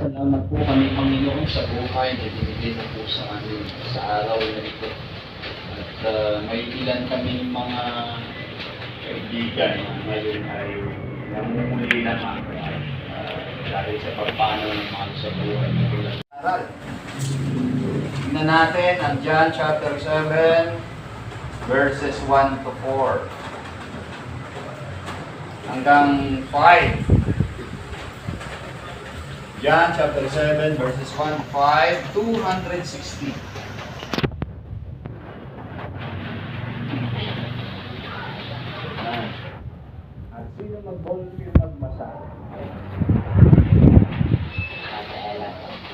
Nagpapasalamat po kami, Panginoon, sa buhay na binigay na po sa amin sa araw na ito. At may ilan kami mga kaibigan na ngayon ay namumuli naman dahil sa pagpano ng mga sa buhay na tulad. Aral. Tingnan natin ang John chapter 7 verses 1 to 4 hanggang 5. John chapter 7 verses 1 to 5, 260. At sino mag-volunteer magbasa?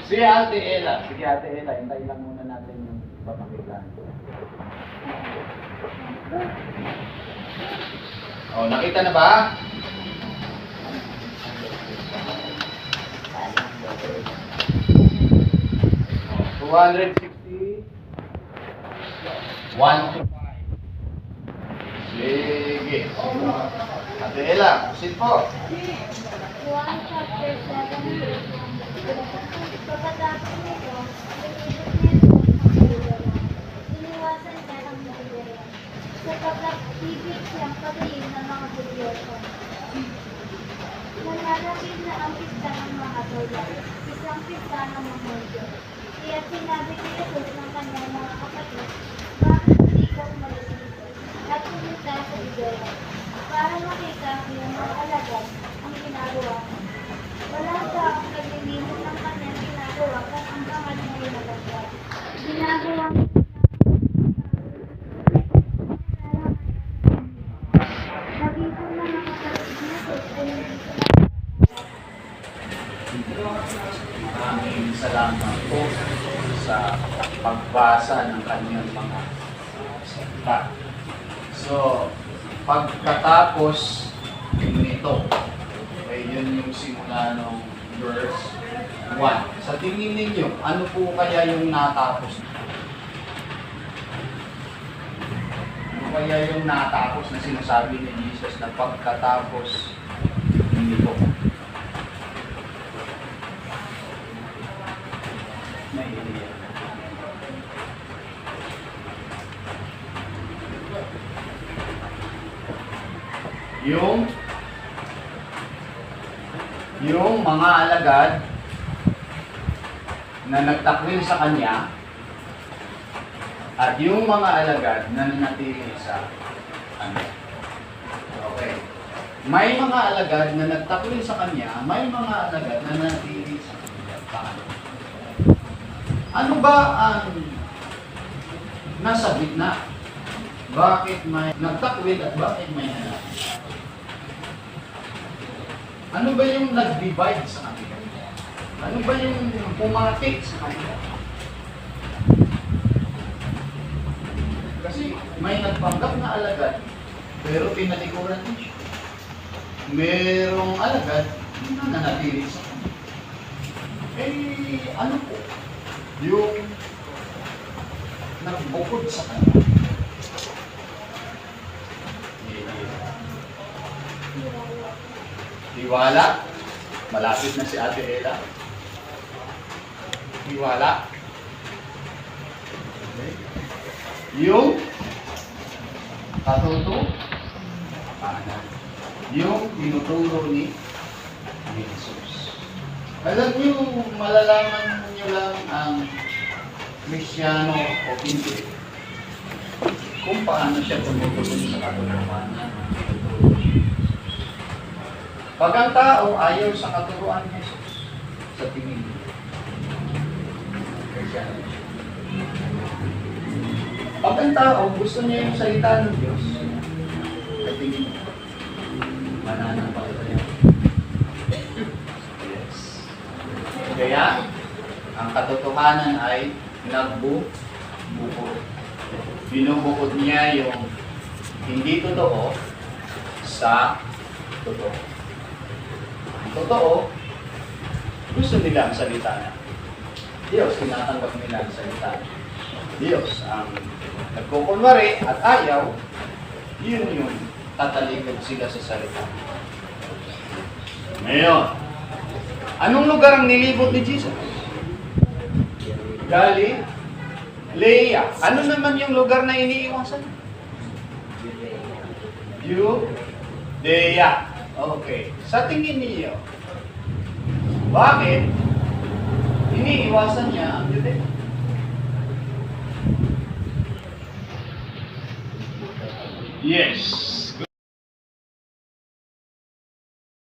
Si Ate Ella. Sige Ate Ella, hintayin lang muna natin yung papakita. Oh, nakita na ba? Oh, 260 1 to 5. Sige. Ate Ella, sit po. Juan chapter 7. Pagkatapos nito, iniwasan niya ang Galilea, sapagkat ibig siyang pagayin ng mga Hudyoso. Nananapit na ang pista ng mga Tola, isang pista ng mga Hudyo. Kaya sinabi ni Jesus ng kanyang mga kapatid, bakit hindi ka umalis dito at pumunta sa Judea, para makita ng mga alagad ang ginagawa mo. Wala sa ang naglilinis ng kanyang ginagawa at ang pangalan niya nagagawa. Ginagawa mo naging ng mga kapatid ni Jesus ay hindi Maraming salamat po sa pagbasa ng kanyang mga salita. So, pagkatapos nito, ay yun yung simula ng verse 1. Sa tingin ninyo, ano po kaya yung natapos? Ano kaya yung natapos na sinasabi ni Jesus na pagkatapos nito? May idea. Yung mga alagad na nagtakwil sa kanya at yung mga alagad na nanatili sa kanya. Okay. May mga alagad na nagtakwil sa kanya, may mga alagad na nanatili sa kanya. Ano ba ang nasa gitna? Bakit may nagtakwil at bakit may nanatili? Ano ba yung nag-divide sa kanila? Ano ba yung pumatik sa kanila? Kasi may nagpanggap na alagad, pero pinalikuran din siya. Merong alagad na nanatili sa kanila. Ano po? Yung nagbukod sa kanila. Tiwala. Malapit na si Ate Ella. Tiwala. Okay. Yung katotohanan. Yung tinuturo ni Jesus. Alam niyo, malalaman niyo lang ang Kristyano o hindi kung paano siya tumutulong sa katotohanan. Pag ang tao ayaw sa katuruan ni Jesus, sa tingin niya, Kristyano siya. Pag ang tao gusto niya yung salita ng Diyos, sa tingin niya, mananampalataya. Yes. Kaya, ang katotohanan ay nagbubukod. Binubukod niya yung hindi totoo sa totoo. Totoo, gusto nila ang salita na Diyos, tinatanggap nila ang salita. Diyos ang nagkukunwari at ayaw, yun yung tatalikod sila sa salita. Ngayon, Anong lugar ang nilibot ni Jesus? Galilea. Ano naman yung lugar na iniiwasan? Judea. Okay. Sa tingin niyo, bakit iniiwasan niya ang Judea? Yes.